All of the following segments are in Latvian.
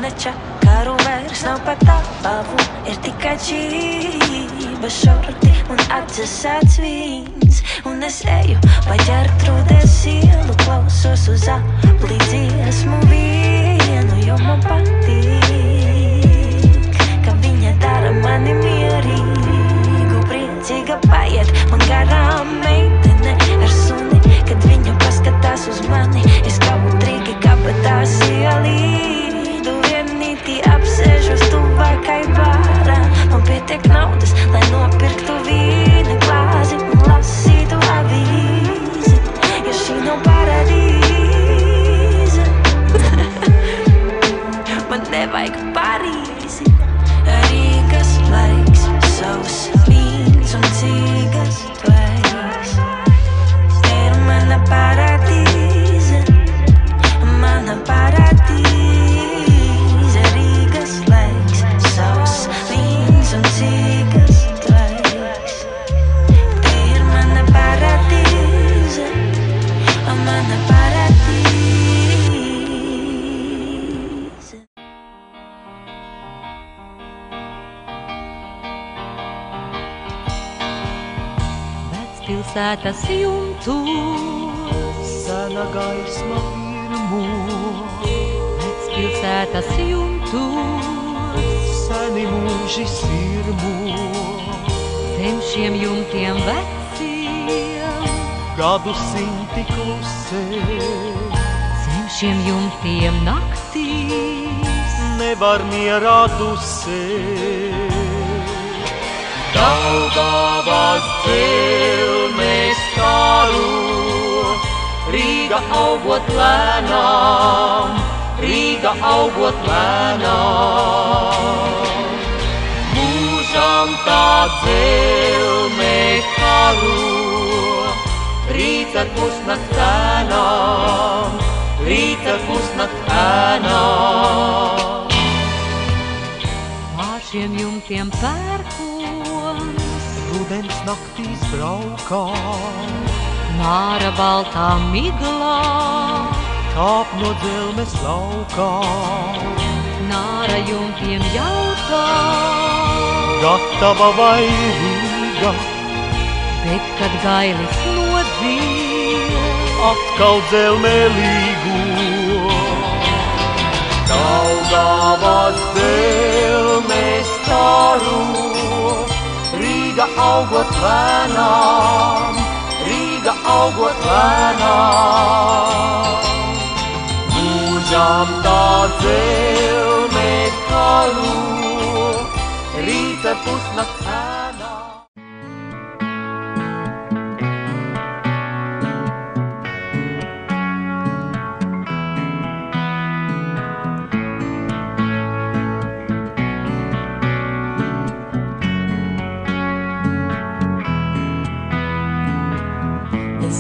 nečakaru vairs nav pat tavu. Ir tikai čība šorti un atsasāts vīns. Un es eju pa Ģertrūdes ielu, klausos uz apli dziesmu vienu, jo man patīk, ka viņa dara mani mierīgu, priecīga paiet man garām meitene ar suni. Kad viņa paskatās uz mani, es kautrīgi kabatās ielīdu, vienītī apsēžos tuvākai bārā. Man pietiek naudas, lai nopirktu vīna glāzi un lasītu avīzi, jo šī nav paradīze. Man nevajag Parīzi. Rīgas laiks, savs vīns un cīgas tvaiks. Mana paradīze, mana paradīze. Rīgas laiks, savs vīns un cīgas tvaiks. Te ir mana paradīze, mana paradīze. Vecpilsētas jumtos sena gaisma pirmo, Vecpilsētas jumtos seni mūži sirmo, zem šiem jumtiem veciem, gadu simti klusē, zem šiem jumtiem naktīs nevar mierā dusēt. Daugavas dzelmes karu, Rīga augot lēnām, Rīga augot lēnām. Mūžam tā dzelme karu, rīta pusnakt ēnām, rīta pusnakt ēnām. Pār šiem jumtiem pērkons, Rudens naktīs braukā, Māra baltā miglā, kāp no dzelmes laukā. Nāra jumtiem jautā, Gatava vai Rīga, bet kad gailis nodzied, atkal dzelmē līgo. Daugavas dzelmes karu, Rīga augot lēnām, Rīga augot lēnām. Mūžam tā dzelme karu, rīta pusnakt ēnām.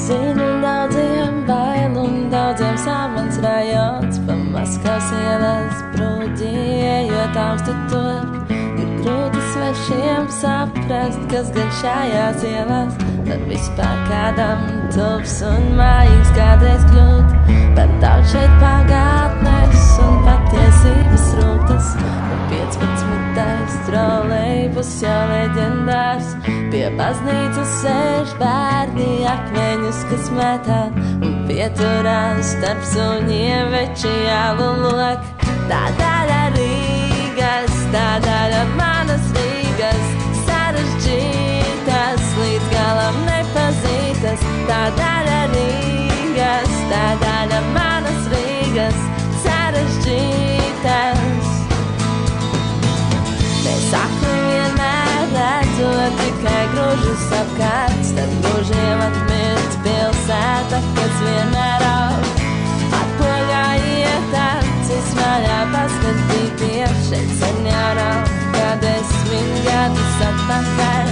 Zinu daudziem bail un daudziem savans rajons, pa Maskavas ielas brūģējot augstu top. Ir grūti svešiem saprast, kas gan šajās ielās var vispār kādam tuvs un mājīgs kādreiz kļūt. Bet daudz šeit pagātnes un patiesības rūtas, un 15. trolejbus jau leģendārs. Pie baznīcas sēž bērni akmeņus, kas metā, un pieturās starp suņiem veči jālu lok. Tā daļa Rīgas, tā daļa manas Rīgas, sarežģītas, līdz galam nepazītas. Tā daļa Rīgas, tā daļa manas Rīgas, sarežģītas. Mēs akli vienmēr redzot tikai grožus apkārt, starp grožiem atmirst pilsēta, kas vienmēr aug. Atpogā iet acis vaļā paskatīties, šeit sen jau nav, kā 10 gadus atpakaļ.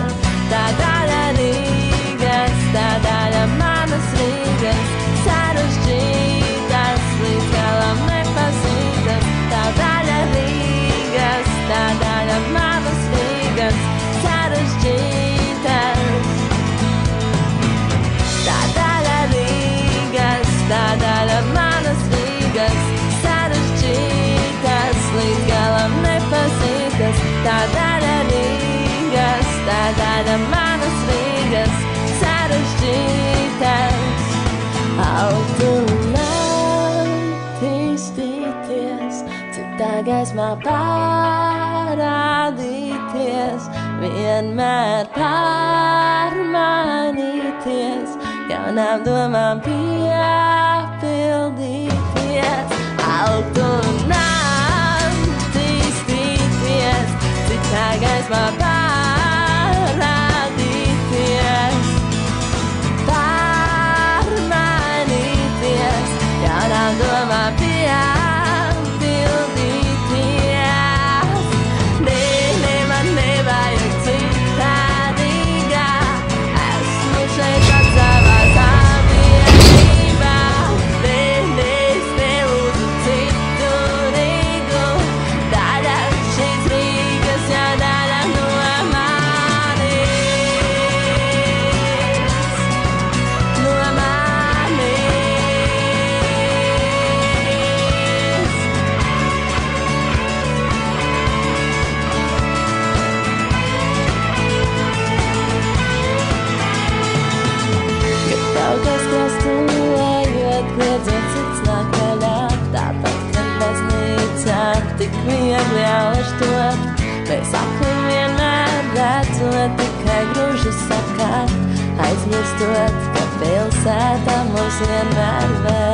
Tā daļa Rīgas, tā daļa manas Rīgas, sarežģītas, līdz galam nepazītas. Tā daļa Rīgas, tā daļa manas Rīgas, sarežģītas. Tā daļa Rīgas, tā daļa manas Rīgas, sarežģītas, līdz gaismā parādīties, vienmēr pārmainīties, jaunām domām piepildīties, altu attīstīties, citā gaismā parādīties, pārmainīties, jaunām domām piepildīties. Nē, man nevajag citādīgā, esmu šeit pats savā savienībā. Nē, es nelūdzu citu Rīgu, daļa šīs Rīgas, jā, daļa no manis, no manis. Kad kaut kas krastulējot, kliedzot cits nāk vaļā, tāpat, kad baznīcā tik viegli auštot, mēs akli vienmēr redzot, tikai gruži sakāt, aizmirstot, ka pilsētā mūs vienmēr vēl.